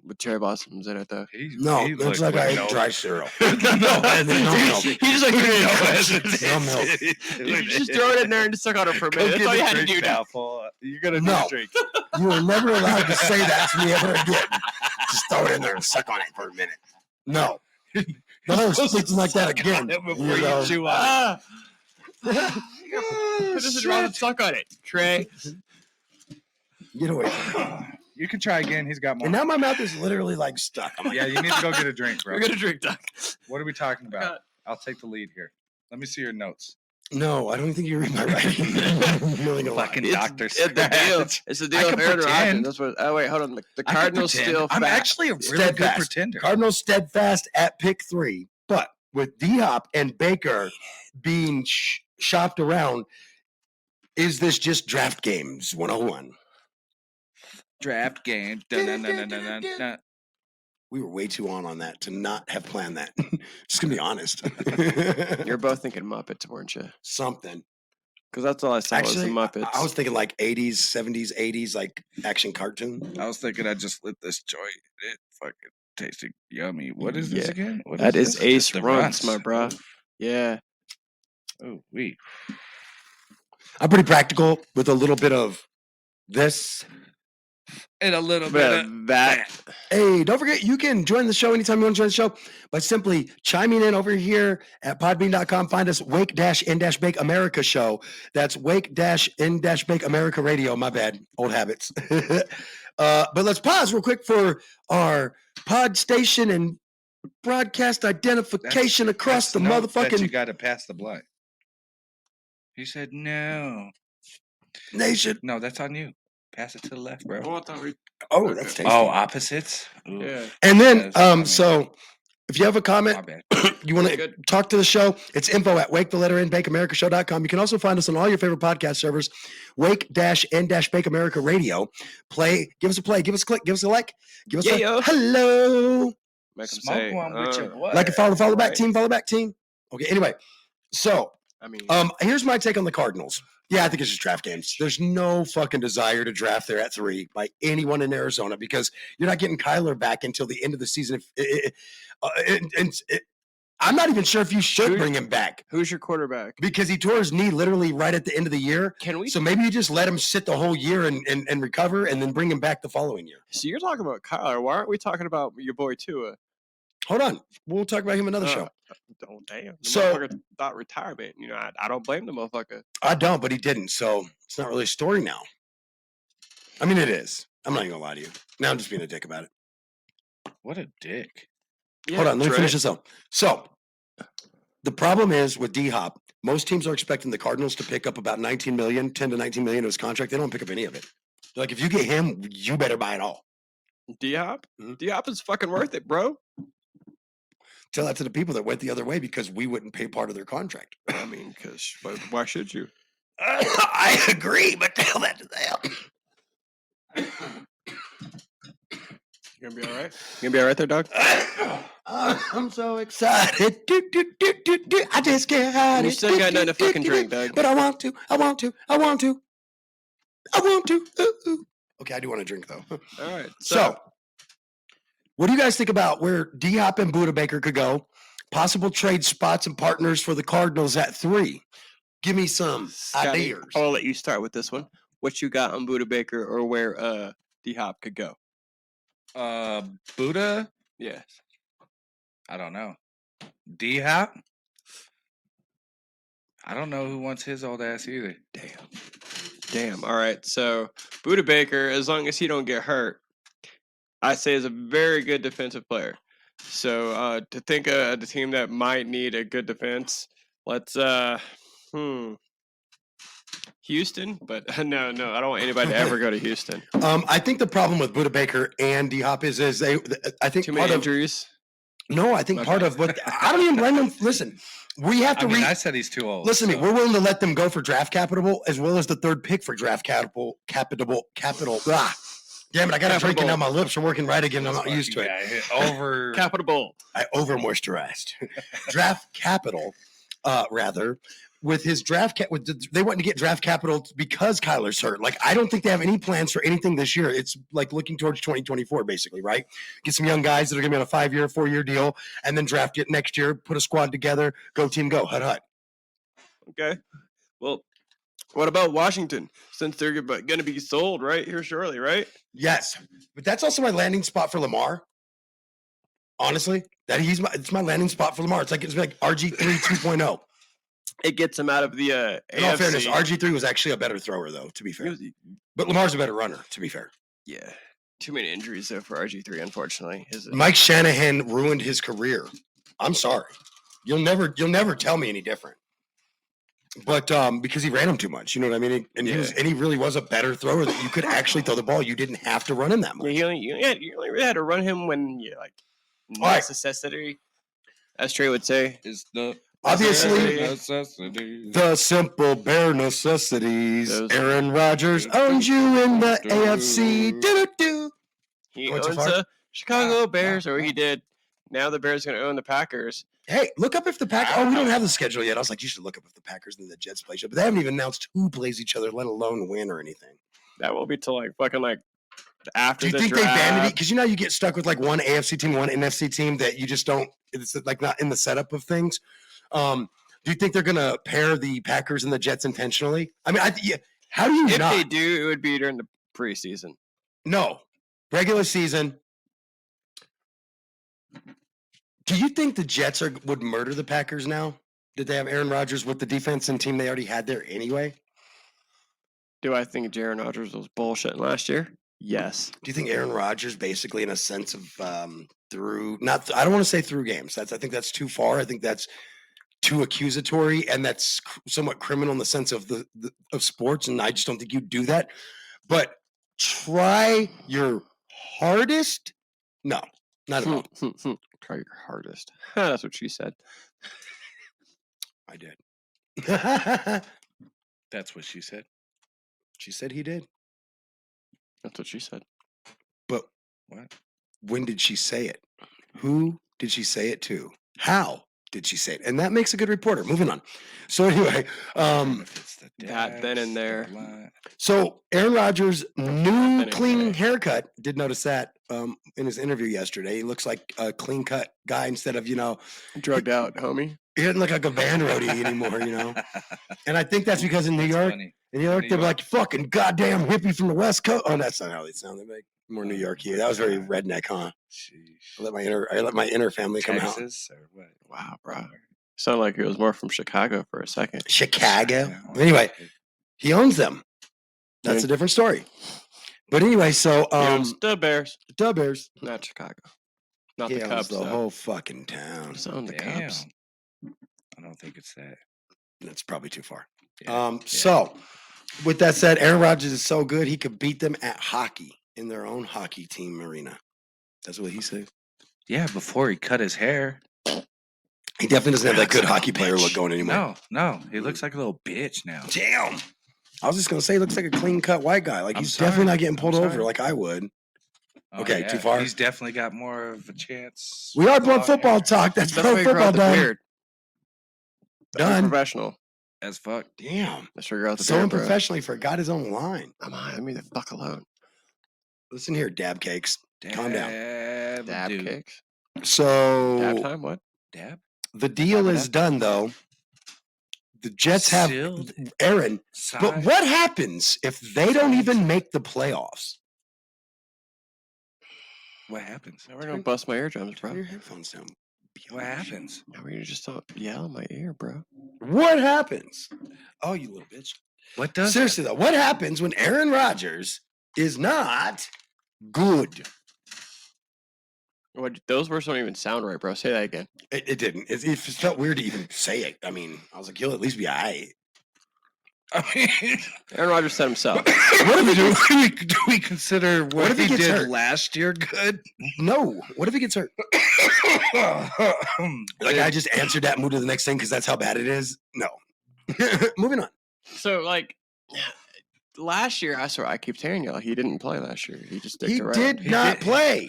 With cherry blossoms in it, though. No, it looks like I ate dry cereal. no, milk. He just like No milk. you just throw it in there and just suck on it for a minute. That's all you had to do. Now, fool. You're gonna need No. a drink. You are never allowed to say that to me ever again. Just throw it in there and suck on it for a minute. No. Don't speaking like that again. Before you chew on Put this in your mouth and suck on it, Trey. Get away from me. You can try again. He's got more. And now my mouth is literally like stuck. I'm like, Yeah, you need to go get a drink, bro. We're gonna drink, Doc. What are we talking about? I'll take the lead here. Let me see your notes. no, I don't even think you read my writing. I'm really gonna lie. Fucking It's- Dr. It's the deal. It's the deal I of can Aaron Rodgers. pretend. That's what. Oh wait, hold on. The I can Cardinals pretend. still. I'm fat. actually a really good Steadfast. pretender. Cardinals steadfast at pick 3, but with D-Hop and Baker being shopped around, is this just draft games 101? Draft game. Dun-dun-dun-dun-dun-dun. We were way too on that to not have planned that. Just gonna be honest. You're both thinking Muppets, weren't you? Something. Because that's all I saw Actually, was the Muppets. I was thinking like 80s, 70s, 80s, like action cartoon. I was thinking I just lit this joint. It fucking tasted yummy. What is this Yeah. again? What That is this? Ace The Runts, my bro. Yeah. Oh, wait. I'm pretty practical with a little bit of this. And a little bit But of that. Hey, don't forget, you can join the show anytime you want to join the show by simply chiming in over here at podbean.com. Find us Wake-N-Bake America show. That's Wake-N-Bake America radio. My bad. Old habits. But let's pause real quick for our pod station and broadcast identification across the note that you motherfucking got to pass the blunt. He said no. nation. No, that's on you. Pass it to the left, bro. Oh, that's tasty. Oh, opposites? Ooh, Yeah. And then, That's funny. so if you have a comment, my bad. you want to talk to the show, it's info@wake-the-letter-n-bake-america-show.com. You can also find us on all your favorite podcast servers, Wake-N-Bake America Radio. Give us a play, give us a click, give us a like, give us Yeah. a hello. Make 'em Smoke say, one with your boy. Like and follow back right. team, follow back team. Okay, anyway, so I mean, here's my take on the Cardinals. Yeah, I think it's just draft games. There's no fucking desire to draft there at 3 by anyone in Arizona because you're not getting Kyler back until the end of the season. I'm not even sure if you should bring him back who's your quarterback? because he tore his knee literally right at the end of the year. Can we? So maybe you just let him sit the whole year and recover and then bring him back the following year. So you're talking about Kyler. Why aren't we talking about your boy Tua? Hold on. We'll talk about him another show. Oh, damn. The So- motherfucker thought retirement. You know, I don't blame the motherfucker. I don't, but he didn't. So it's not really a story now. I mean, it is. I'm not even going to lie to you. Now I'm just being a dick about it. What a dick. Hold on, let me finish this up. So, the problem is with D-Hop, most teams are expecting the Cardinals to pick up about 19 million, 10 to 19 million of his contract. They don't pick up any of it. They're like, if you get him, you better buy it all. D-Hop? Mhm. D-Hop is fucking worth it, bro. Tell that to the people that went the other way because we wouldn't pay part of their contract. I mean, because why should you? I agree, but tell that to them. You gonna be all right? You gonna be all right there, dog? I'm so excited. I just can't hide You it. still got nothing to fucking drink, dog. But I want to. Ooh. Okay, I do want to drink, though. All right. So, what do you guys think about where D-Hop and Buda Baker could go? Possible trade spots and partners for the Cardinals at 3. Give me some Scotty, ideas. I'll let you start with this one. What you got on Buda Baker or where D-Hop could go? Buddha? Yes. I don't know. D-Hop? I don't know who wants his old ass either. Damn. All right. So Buda Baker, as long as he don't get hurt, I say is a very good defensive player. So to think of the team that might need a good defense, let's Houston, but no, I don't want anybody to ever go to Houston. I think the problem with Buda Baker and D-Hop is I think Too part many of injuries. no, I think part of what I don't even blame them. Listen, we have to I said he's too old. listen to me. We're willing to let them go for draft capital as well as the 3rd pick for draft capital. Ah, damn it! I got a drink and now my lips are working right again. I'm not used to it. Over. Capital Bowl. I over moisturized. Draft capital, rather, with his draft cap, they want to get draft capital because Kyler's hurt. Like, I don't think they have any plans for anything this year. It's like looking towards 2024, basically, right? Get some young guys that are going to be on a 5-year, 4-year deal, and then draft it next year, put a squad together, go team, go, hut. Okay. Well, what about Washington? Since they're going to be sold right here shortly, right? Yes, but that's also my landing spot for Lamar. Honestly, it's my landing spot for Lamar. It's like RG3 2.0. It gets him out of the In all AFC. fairness, RG3 was actually a better thrower, though, to be fair. But Lamar's a better runner, to be fair. Yeah. Too many injuries, though, for RG3, unfortunately. Mike Shanahan ruined his career. I'm sorry. You'll never tell me any different. But because he ran him too much, you know what I mean? And he really was a better thrower that you could actually throw the ball. You didn't have to run him that much. Yeah, you only really had to run him when you necessity, as Trey would say. Is the obviously necessity. The simple bare necessities. Aaron Rodgers owns you in the AFC. Do-do-do. He owns the Chicago Bears, or he did. Now the Bears going to own the Packers. Hey, look up if the Packers. Oh, we don't have the schedule yet. I was like, you should look up if the Packers and the Jets play each other. But they haven't even announced who plays each other, let alone win or anything. That won't be till after. Do you the think draft. they vanity? Because you get stuck with one AFC team, one NFC team that you just don't. It's not in the setup of things. Do you think they're going to pair the Packers and the Jets intentionally? I mean, how do you If not? they do, it would be during the preseason. No, regular season. Do you think the Jets would murder the Packers now? Did they have Aaron Rodgers with the defense and team they already had there anyway? Do I think Aaron Rodgers was bullshitting last year? Yes. Do you think Aaron Rodgers, basically, in a sense of I don't want to say through games. I think that's too far. I think that's too accusatory, and that's somewhat criminal in the sense of of sports. And I just don't think you do that. But try your hardest. No, not at all. Try your hardest. That's what she said. I did. That's what she said. She said he did. That's what she said. But what? When did she say it? Who did she say it to? How did she say it? And that makes a good reporter. Moving on. So anyway, that then and there. So Aaron Rodgers' new clean haircut. Did notice that in his interview yesterday. He looks like a clean cut guy instead of drugged out, homie. He doesn't look like a band roadie anymore, And I think that's because in New York, they're like fucking goddamn hippie from the West Coast. Oh, that's not how they sound. They make more New York here. That was very redneck, huh? I let my inner family come out. Texas or what? Wow, bro. Sounded like it was more from Chicago for a second. Chicago. Anyway, he owns them. That's a different story. But anyway, so the Bears. The Bears. Not Chicago. Not He the owns Cubs. the whole fucking town. Just own the Cubs. I don't think it's that. That's probably too far. Yeah. So with that said, Aaron Rodgers is so good he could beat them at hockey in their own hockey team arena. That's what he said. Yeah, before he cut his hair. He definitely doesn't have that good hockey player look going anymore. No. He looks like a little bitch now. Damn. I was just going to say he looks like a clean-cut white guy. Like, he's definitely not getting pulled over like I would. Okay, too far? He's definitely got more of a chance. We are doing football talk. That's pro football done. Weird. Done. Professional. As fuck. Damn. Let's figure out the So unprofessionally forgot his own line. Come on, leave me the fuck alone. Listen here, dab cakes. Calm down. Dab cakes. So Dab time? What? Dab? The deal is done, though. The Jets have Aaron. But what happens if they don't even make the playoffs? What happens? Now we're going to bust my eardrums, bro. Turn your headphones down. What happens? Now we're going to just yell in my ear, bro. What happens? Oh, you little bitch. What does? Seriously, though, what happens when Aaron Rodgers is not good? What? Those words don't even sound right, bro. Say that again. It didn't. It felt weird to even say it. I mean, I was like, he'll at least be all right. I mean, Aaron Rodgers said himself. do we consider what if he he gets did hurt? last year good? No. What if he gets hurt? Like, I just answered that, move to the next thing because that's how bad it is? No. Moving on. So, last year, I keep telling y'all, he didn't play last year. He just He did not play.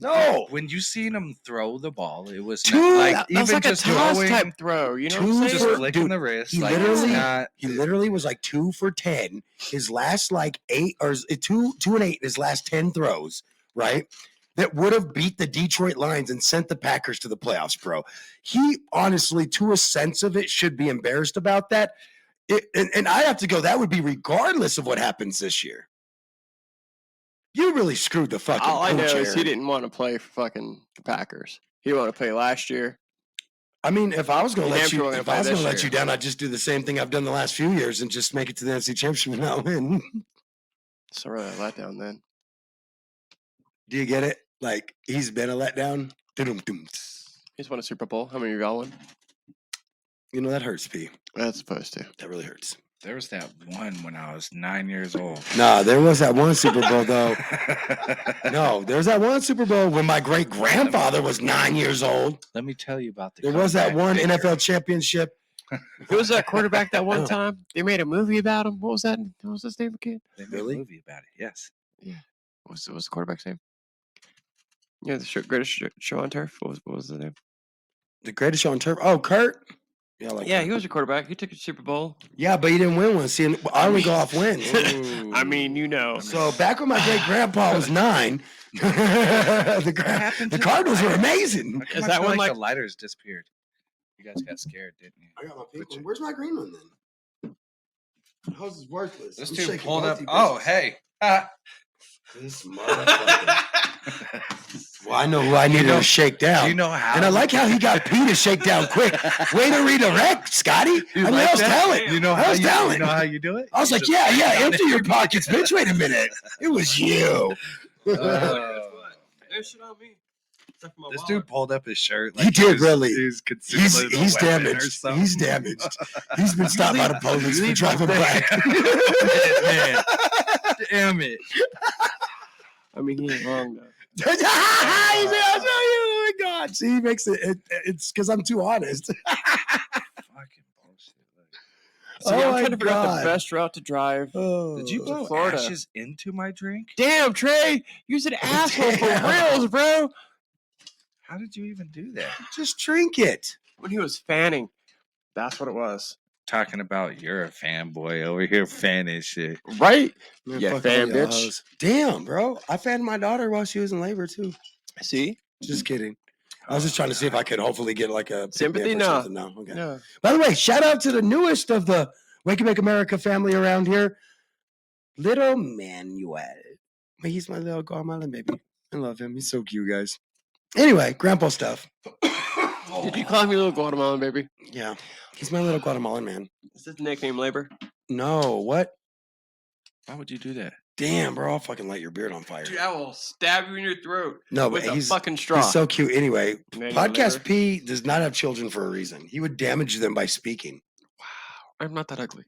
No. When you seen him throw the ball, it was Two- not like That was even like a just toss throwing, type throw. You know what Two I'm just saying? flicking Dude, the wrist. He like, it's literally, not, he literally was like 2 for 10. His last like 8 or 2 and 8 in his last 10 throws, right? That would have beat the Detroit Lions and sent the Packers to the playoffs, bro. He honestly, to a sense of it, should be embarrassed about that. And I have to go, that would be regardless of what happens this year. You really screwed the fucking All I know coach, is he Aaron. didn't want to play for fucking the Packers. He wanted to play last year. I mean, if I was going You to damn let sure you, we're gonna if I play was going to this let you year. down, I'd just do the same thing I've done the last few years and just make it to the NFC Championship and not win. So really a letdown then. Do you get it? Like he's been a letdown. Dum-dum-dum. He's won a Super Bowl. How many you got one? You know that hurts, P. That's supposed to. That really hurts. there was that one when I was 9 years old. Nah, there was that one Super Bowl though. No, there's that one Super Bowl when my great grandfather was 9 years old. Let me tell you about the. There was that comeback one victory. NFL championship. Who was that quarterback that one time? They made a movie about him. What was that? What was his name again? They made Really? a movie about it. Yes. What was the quarterback's name? Yeah, the greatest show on turf. What was the name? The greatest show on turf. Oh, Kurt. Yeah, I like Yeah, Kurt. he was a quarterback. He took a Super Bowl. Yeah, but he didn't win one. See, I only go off wins. I mean, you know. So back when my great grandpa was 9, the Cardinals were amazing. How come Is I that feel one like like- the lighters disappeared? You guys got scared, didn't you? I got my pink one. Where's my green one then? How's this worthless? This I'm dude shaking pulled both up. you Oh, bitches. hey. Ah. This motherfucker. Well, I know who I needed to shake down. Do you know how? And I like how he got P to shake down quick. Way to redirect, Scotty. You I mean, like that was that? talent. You know that how was you, talent. you know how you do it? I was You like, just yeah, put it on empty there. your pockets, bitch. Wait a minute. It was you. There's shit on me. This dude pulled up his shirt. He did, really. He's considered He's a weapon or damaged. something. He's damaged. He's been stopped by the police for driving black. Man, damn it. I mean, he ain't wrong though. He said, I'll show you. Oh my God. See, he makes it's because I'm too honest. Fucking bullshit. So Oh I'm my trying to figure out God. the best route to drive. Oh. Did you blow Florida. ashes into my drink? Damn, Trey, you're an asshole for Damn. reals, bro. How did you even do that? Just drink it. When he was fanning, that's what it was, Talking about you're a fanboy over here fanning shit. right? Man, Yeah, fuck fan all y'all bitch. hoes. Damn, bro. I fanned my daughter while she was in labor too. See, Just kidding. I was just trying to see if I could hopefully get like a Sympathy? pick-me-up or No. something. No. Okay. no, By the way, shout out to the newest of the Wake and Make America family around here, Little Manuel. He's my little Guatemalan baby. I love him. He's so cute, guys. Anyway, grandpa stuff. did you call me little Guatemalan baby? Yeah, he's my little Guatemalan man. Is this nickname labor? No, what? Why would you do that? Damn, bro, I'll fucking light your beard on fire. Dude, I will stab you in your throat No, but with a he's fucking straw. so cute. Anyway, Manuel Podcast labor. P does not have children for a reason. He would damage them by speaking. I'm not that ugly.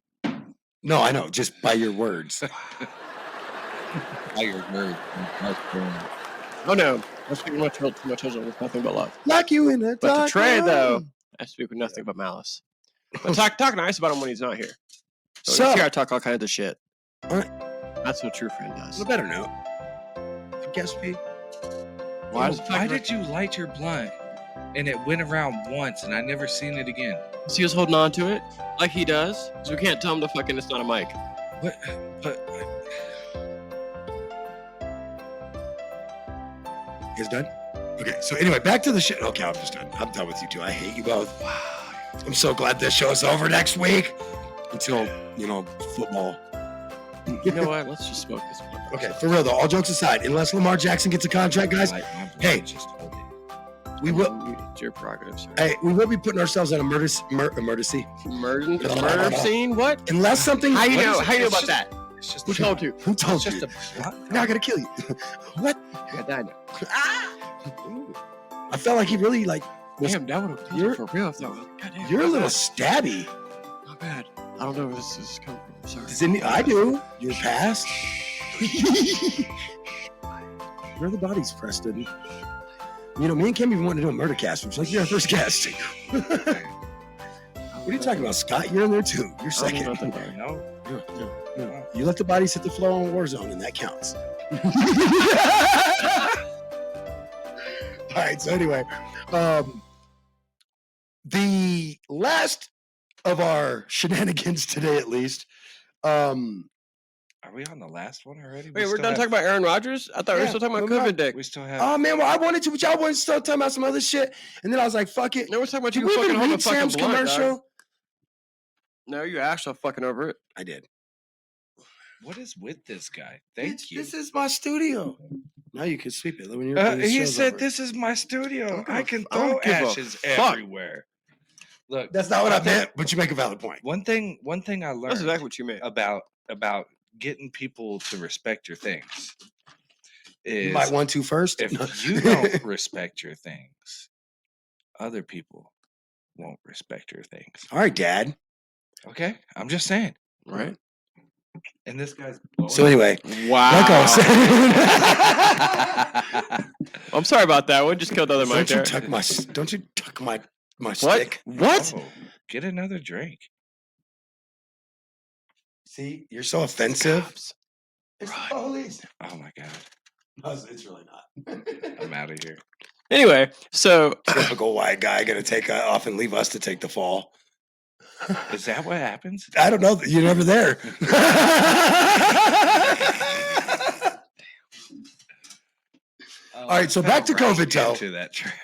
No, I know, just by your words. Your word. Oh no, I speak much to my children with nothing but love. Lock you in a But to dark Trey though, room. I speak with nothing but malice. But talk nice about him when he's not here. So, So- when he's here, I talk all kinds of shit. Alright. That's what a true friend does. On a better note, Podcast P. Why did you light your blunt and it went around once and I never seen it again? So he was holding on to it like he does. So we can't tell him to fucking it's not a mic. What? But You guys done? Okay, so anyway, back to the shit. Okay, I'm just done. I'm done with you two. I hate you both. Wow. I'm so glad this show's over next week. Until, football. You know what? Let's just smoke this one. Okay, for real though, all jokes aside, unless Lamar Jackson gets a contract, guys, light my blunt, hey. just hold it. we will It's your prerogative, sir. hey, we will be putting ourselves on a emergency. Murder scene? What? Unless something How you What know? is it? How you know It's about just- that? It's just Who told you? Who told It's you? just a blunt. Now I gotta kill you. What? Yeah, that. I felt like he really was. Damn, that would have You're- for real. If that was, goddamn, You're a not little bad. stabby. Not bad. I don't know where this is coming from. Sorry. Does any, I do. Your past. Where are the bodies, Preston? Me and Kim even wanted to do a murder cast. It's like you're our first guest. What are you talking about, Scott? You're in there too. You're I don't second. know nothing about it. No. You let the bodies hit the floor on Warzone, and that counts. right. So anyway, the last of our shenanigans today, at least. Are we on the last one already? Wait, we're done talking about Aaron Rodgers? I thought we were still talking about moving on. COVID dick. We still have. Oh man, well I wanted to, but y'all wanted to start talking about some other shit, and then I was like, "Fuck it." No, we're talking about Did you we fucking even home a read fucking Sam's blunt, commercial? dog. No, you actually fucking over it. I did. What is with this guy? Thank you. This is my studio. Now you can sweep it. When when the He show's said, over. "This is my studio. I can I don't throw give a ashes fuck." everywhere." Look, That's not what I meant, but you make a valid point. one thing I learned That's exactly what you meant. about getting people to respect your things is You might want to first. if No. you don't respect your things, other people won't respect your things. All right, Dad. Okay, I'm just saying. Right? And this guy's So anyway, Wow. like I was saying, I'm sorry about that one. Just killed the other mic there. don't you tuck my What? stick? What? Oh, get another drink. See, you're so offensive. Cops. It's the police. Oh my god, No, it's really not. I'm out of here. Anyway, so Typical white guy gonna take off and leave us to take the fall. Is that what happens? I don't know. You're never there. All right, so back to COVID, Toe. To that trap.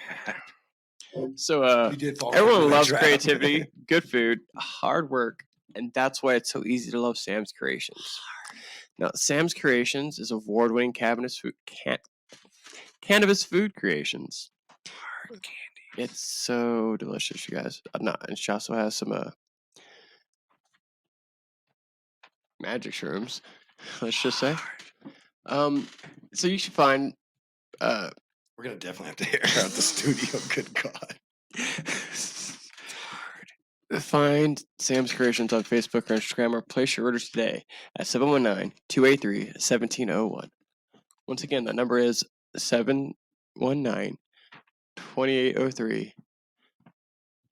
so You did fall everyone into that loves trap. creativity, good food, hard work, and that's why it's so easy to love Sam's Creations. Now, Sam's Creations is award-winning cannabis food creations. Hard candy. It's so delicious, you guys. And she also has some magic shrooms. Let's just say. So you should find. We're gonna definitely have to air out the studio. Good God. Find Sam's Creations on Facebook or Instagram, or place your orders today at 719-283-1701. Once again, that number is 719-2803.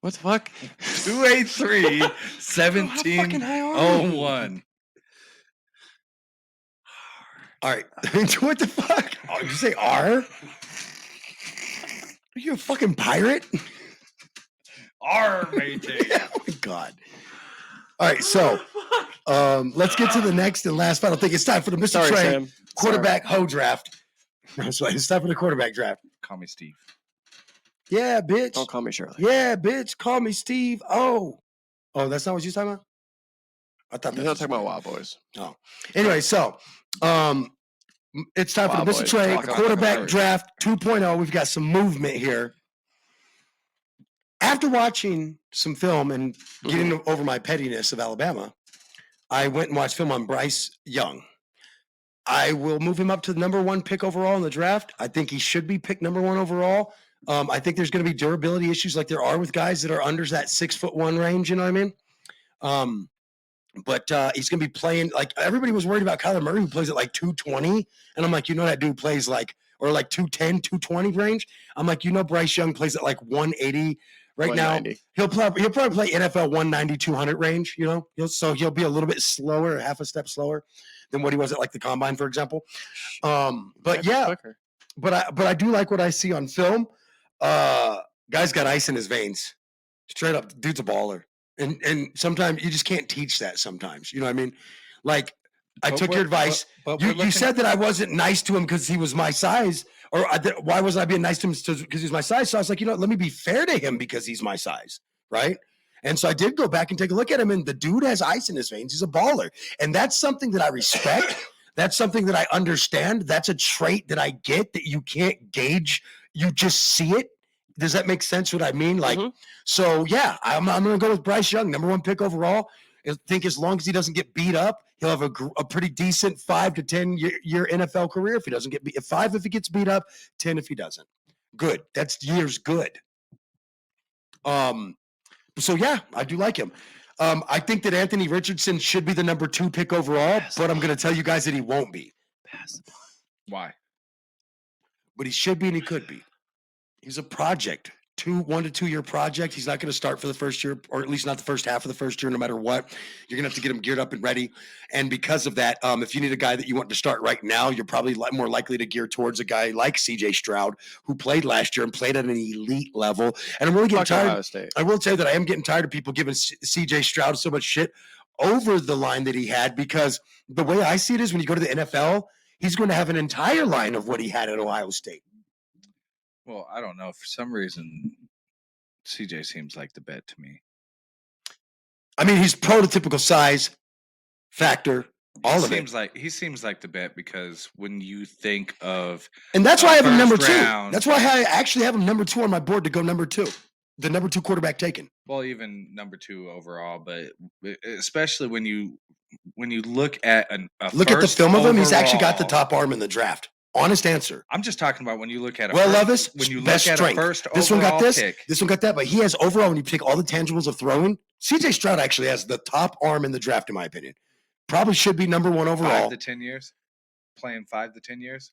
What the fuck? 283-1701. All right. What the fuck? Oh, did you say R? Are you a fucking pirate? R, matey. Oh my God. All right, so let's get to the next and last final thing. It's time for the Mr. Sorry, Trey Sam. quarterback hoe draft. That's right. It's time for the quarterback draft. Call me Steve. Yeah, bitch. Don't call me Shirley. Yeah, bitch. Call me Steve. Oh, that's not what you're talking about? I thought You're that's not what talking you about Wild Boys. Oh. Anyway, so it's time for Wow, the Mr. boys. Trey Talk about quarterback the draft 2.0. We've got some movement here. After watching some film and getting over my pettiness of Alabama, I went and watched film on Bryce Young. I will move him up to the number 1 pick overall in the draft. I think he should be picked number 1 overall. I think there's going to be durability issues like there are with guys that are under that 6'1" range. You know what I mean? But he's going to be playing like everybody was worried about Kyler Murray, who plays at like 220. And I'm like, that dude plays like, or like 210, 220 range. I'm like, Bryce Young plays at like 180 right now. He'll probably play NFL 190, 200 range, so he'll be a little bit slower, half a step slower than what he was at like the combine, for example. But yeah, but I do like what I see on film. Guy's got ice in his veins. Straight up, dude's a baller. And sometimes you just can't teach that sometimes. You know what I mean? Like, I took your advice. You said that I wasn't nice to him because he was my size. Or why wasn't I being nice to him because he's my size? So I was like, let me be fair to him because he's my size, right? And so I did go back and take a look at him, and the dude has ice in his veins. He's a baller. And that's something that I respect. That's something that I understand. That's a trait that I get that you can't gauge. You just see it. Does that make sense what I mean? Like, So yeah, I'm going to go with Bryce Young, number 1 pick overall. I think as long as he doesn't get beat up, he'll have a pretty decent 5 to 10 year NFL career. If he doesn't get beat, 5 if he gets beat up, 10 if he doesn't. Good. That's years good. So yeah, I do like him. I think that Anthony Richardson should be the number 2 pick overall, but I'm going to tell you guys that he won't be. Why? But he should be and he could be. He's a project. 1 to 2 year project. He's not going to start for the first year, or at least not the first half of the first year, no matter what. You're going to have to get him geared up and ready. And because of that, if you need a guy that you want to start right now, you're probably more likely to gear towards a guy like CJ Stroud, who played last year and played at an elite level. And I'm really getting tired. I will tell you that I am getting tired of people giving CJ Stroud so much shit over the line that he had, because the way I see it is when you go to the NFL, he's going to have an entire line of what he had at Ohio State. Well, I don't know. For some reason, CJ seems like the bet to me. I mean, he's prototypical size, factor, all of it. He seems like the bet, because when you think of, and that's why I have him number 2. round, that's why I actually have him number 2 on my board to go number 2, the number 2 quarterback taken. Well, even number 2 overall, but especially when you look at look at the film of him, he's actually got the top arm in the draft. Honest answer. I'm just talking about when you look at Levis, when you best look at strength. a first this one got this, pick. This one got that, but he has overall, when you pick all the tangibles of throwing, CJ Stroud actually has the top arm in the draft, in my opinion. Probably should be number 1 overall. 5 to 10 years? Playing 5 to 10 years?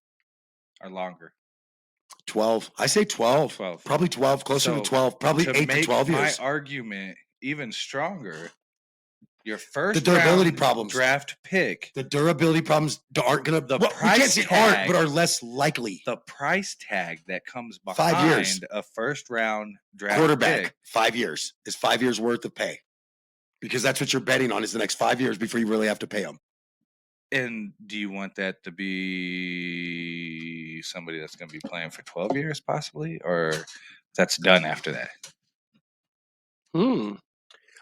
Or longer? 12. I say 12. 12. Probably 12, closer to 12. Probably 8 to 12 years. My argument even stronger, your first the durability round problems. Draft pick. The durability problems aren't going to, the price tag, but are less likely. The price tag that comes 5 years. behind a first round draft quarterback, pick. 5 years is 5 years worth of pay, because that's what you're betting on, is the next 5 years before you really have to pay them. And do you want that to be somebody that's going to be playing for 12 years possibly, or that's done after that?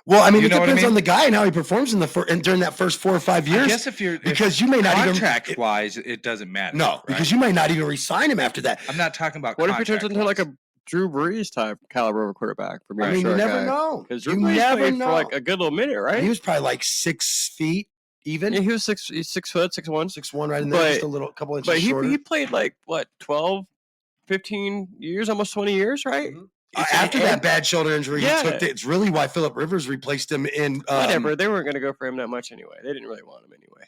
Well, I mean, it depends on the guy and how he performs in the during that first 4 or 5 years. I guess because you may not even contract-wise, it doesn't matter. No, right? Because you may not even re-sign him after that. I'm not talking about. What if he turns into like a Drew Brees type caliber of quarterback? I mean, you never know. Because Drew Brees played for like a good little minute, right? He was probably like 6 feet even. Yeah, he was 6 foot, 6'1", 6'1", right in there, just a couple inches shorter. But he played like what, 12, 15 years, almost 20 years, right? Mm-hmm. After that bad shoulder injury, he took it's really why Phillip Rivers replaced him in. Whatever, they weren't going to go for him that much anyway. They didn't really want him anyway.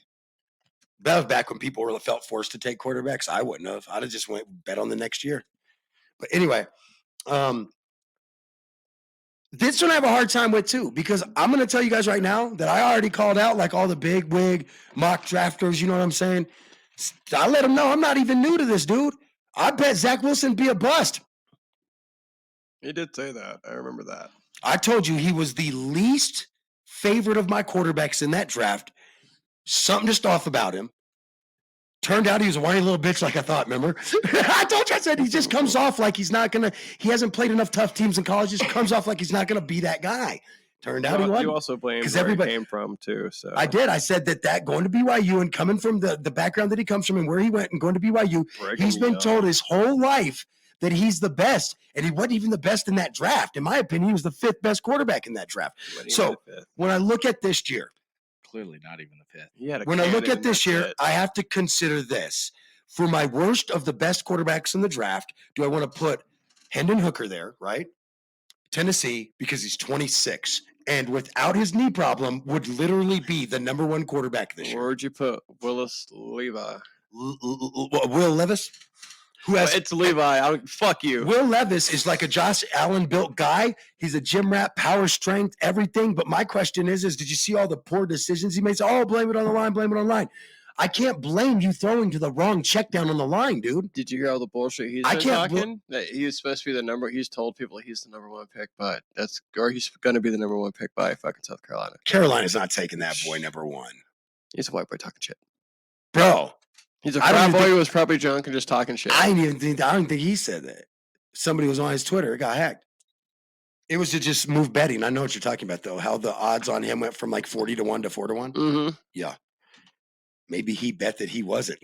That was back when people really felt forced to take quarterbacks. I wouldn't have. I'd have just bet on the next year. But anyway, this one I have a hard time with too, because I'm going to tell you guys right now that I already called out like all the big wig mock drafters. You know what I'm saying? I let them know I'm not even new to this, dude. I bet Zach Wilson be a bust. He did say that. I remember that. I told you he was the least favorite of my quarterbacks in that draft. Something just off about him. Turned out he was a whiny little bitch like I thought, remember? I told you, I said he just comes off like he hasn't played enough tough teams in college. Just comes off like he's not going to be that guy. Turned out he wasn't. You also blamed where he came from too. So I did. I said that going to BYU and coming from the background that he comes from and where he went and going to BYU, he's been told his whole life that he's the best, and he wasn't even the best in that draft. In my opinion, he was the 5th best quarterback in that draft. So when I look at this year, clearly not even the 5th. When I look at this year, I have to consider this. For my worst of the best quarterbacks in the draft, do I want to put Hendon Hooker there, right? Tennessee, because he's 26, and without his knee problem, would literally be the number 1 quarterback this year. Where'd you put Willis Levi? Will Levis? Who has, it's Levi. Fuck you. Will Levis is like a Josh Allen built guy. He's a gym rat, power, strength, everything. But my question is did you see all the poor decisions he made? Oh, blame it on the line, blame it on the line. I can't blame you throwing to the wrong check down on the line, dude. Did you hear all the bullshit he's been talking? That he was supposed to be the number. He's told people he's the number 1 pick, or he's going to be the number 1 pick by fucking South Carolina. Carolina's not taking that boy number 1. He's a white boy talking shit, bro. He's a frat boy who was probably drunk and just talking shit. I don't think he said that. Somebody was on his Twitter. It got hacked. It was to just move betting. I know what you're talking about, though. How the odds on him went from like 40 to 1 to 4 to 1. Mm-hmm. Yeah. Maybe he bet that he wasn't.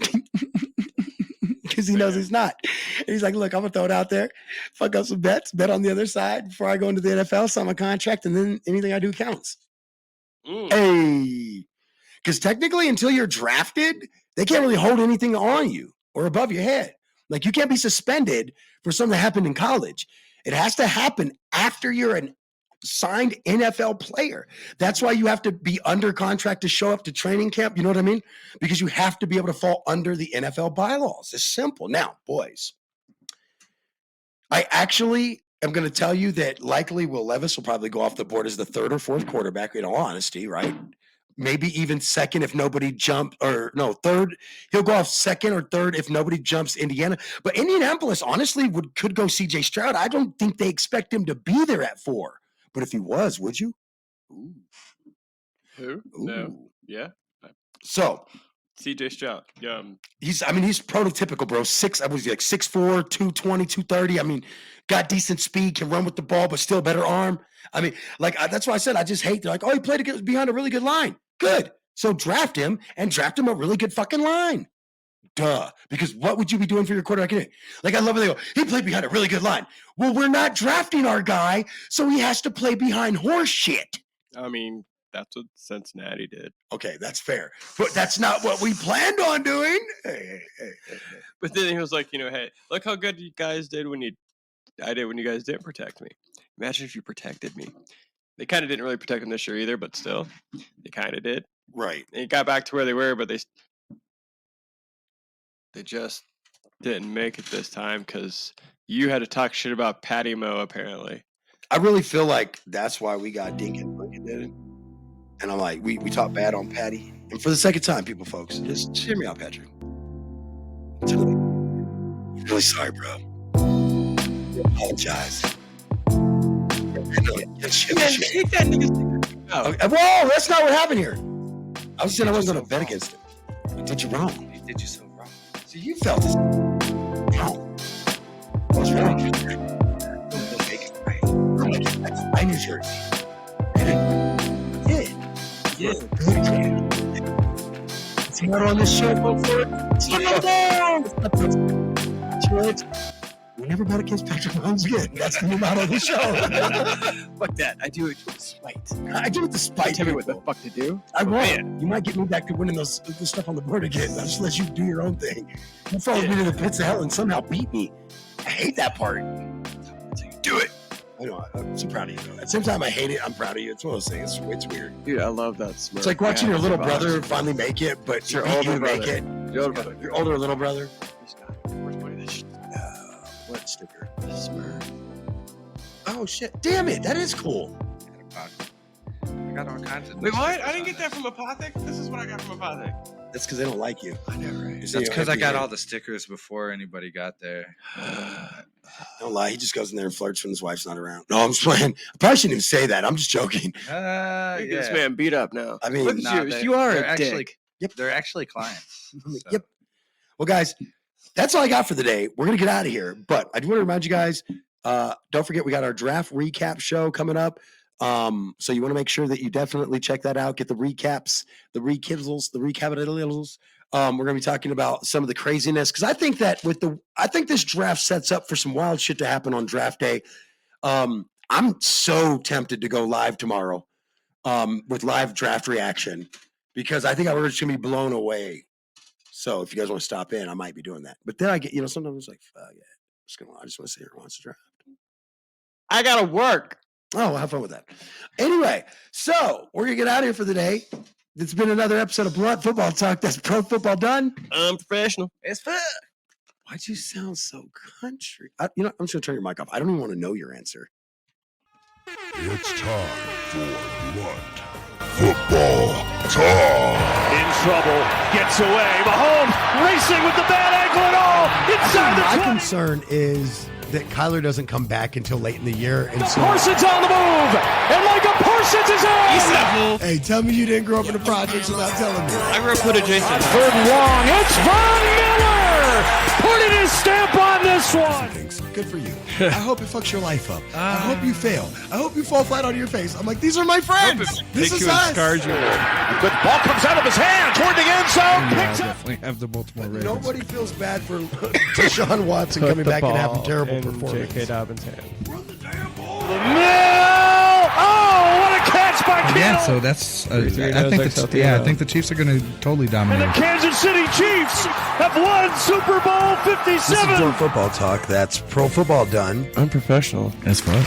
Because he knows he's not. And he's like, look, I'm going to throw it out there. Fuck up some bets. Bet on the other side before I go into the NFL, sign my contract, and then anything I do counts. Hey. Because technically, until you're drafted, they can't really hold anything on you or above your head. Like, you can't be suspended for something that happened in college. It has to happen after you're an signed NFL player. That's why you have to be under contract to show up to training camp. You know what I mean? Because you have to be able to fall under the NFL bylaws. It's simple. Now, boys, I actually am going to tell you that likely Will Levis will probably go off the board as the third or fourth quarterback, in all honesty, right? Maybe even second if nobody jumps, or no, third. He'll go off second or third if nobody jumps Indiana. But Indianapolis, honestly, could go CJ Stroud. I don't think they expect him to be there at 4. But if he was, would you? Ooh. Who? No. Ooh. Yeah. So CJ Stroud. he's prototypical, bro. I was like 6'4", 220, 230. I mean, got decent speed, can run with the ball, but still better arm. I mean, that's why I said I just hate. They're like, oh, he played behind a really good line. Good. So draft him a really good fucking line. Duh. Because what would you be doing for your quarterback? Like, I love when they go, he played behind a really good line. Well, we're not drafting our guy, so he has to play behind horse shit. I mean, that's what Cincinnati did. Okay, that's fair. But that's not what we planned on doing. Hey. But then he was like, hey, look how good you guys did when you guys didn't protect me. Imagine if you protected me. They kind of didn't really protect him this year either, but still, they kind of did. Right. And he got back to where they were, but they just didn't make it this time because you had to talk shit about Patty Moe, apparently. I really feel like that's why we got Dink and Lincoln did it. And I'm like, we talk bad on Patty. And for the second time, folks, just hear me out, Patrick. I'm really sorry, bro. I apologize. Take that nigga. Whoa, that's not what happened here. I was saying I wasn't going to bet against him. I did you wrong. He did you so wrong. So you felt this. No. What's wrong? I knew yours. Yeah. It's not on this show before. We never bet against Patrick Mahomes again. That's the new motto of the show. Fuck that. I do it with spite. I do it with spite. Tell me what the fuck to do. I won't. You might get me back to winning this stuff on the board again. I'll just let you do your own thing. You followed me to the pits of hell and somehow beat me. I hate that part. Do it. I know. I'm so proud of you. At the same time, I hate it. I'm proud of you. It's one of those things. It's weird. Dude, I love that smirk. It's like watching your little brother finally make it, but Your you older make brother. it. Your older brother. Your older little brother. Where's What sticker? the smirk? Oh shit! Damn it! That is cool. I got all kinds of. Wait, what? I didn't get that from Apothic? This is what I got from Apothic. That's because they don't like you. I know, right? That's That's because I got all the stickers before anybody got there. Don't lie. He just goes in there and flirts when his wife's not around. No, I'm just playing. I probably shouldn't even say that. I'm just joking. This man beat up now. I mean, Look at Nah, you. they're- You are they're a actually, dick. Yep. They're actually clients. So. Yep. Well, guys, that's all I got for the day. We're gonna get out of here, but I do want to remind you guys. Don't forget, we got our draft recap show coming up. So you want to make sure that you definitely check that out. Get the recaps, the rekizzles, the recapitals. We're gonna be talking about some of the craziness because I think that I think this draft sets up for some wild shit to happen on draft day. I'm so tempted to go live tomorrow with live draft reaction because I think we're just gonna be blown away. So if you guys want to stop in, I might be doing that. But then I get, sometimes it's like, fuck it. I just want to see who wants to draft. I gotta work. Oh, well, have fun with that. Anyway, so we're gonna get out of here for the day. It's been another episode of Blunt Football Talk. That's Pro Football done. I'm professional. It's fun. Why'd you sound so country? I'm just gonna turn your mic off. I don't even want to know your answer. It's time for Blunt Football Talk. In trouble, gets away. Mahomes racing with the bad ankle and all. Inside the 20. My concern is that Kyler doesn't come back until late in the year. And so, Parsons on the move. And Micah Parsons is in. hey, tell me you didn't grow up in the projects without telling me. I grew up with a Jason. Third and long. It's Von Miller putting his stamp on this one. Things. Good for you. I hope it fucks your life up. I hope you fail. I hope you fall flat on your face. I'm like, these are my friends. This is us. Good ball comes out of his hand toward the end zone. Picks up. Definitely have the Baltimore Ravens. Nobody feels bad for Deshaun Watson coming back and having terrible performance. J.K. Dobbins' hand. Oh, what a catch by Kittle. Yeah, so that's. I think the Chiefs are going to totally And dominate. the Kansas City Chiefs have won Super Bowl 57. This is Pro Football Talk. That's Pro Football done. I'm professional. That's fun.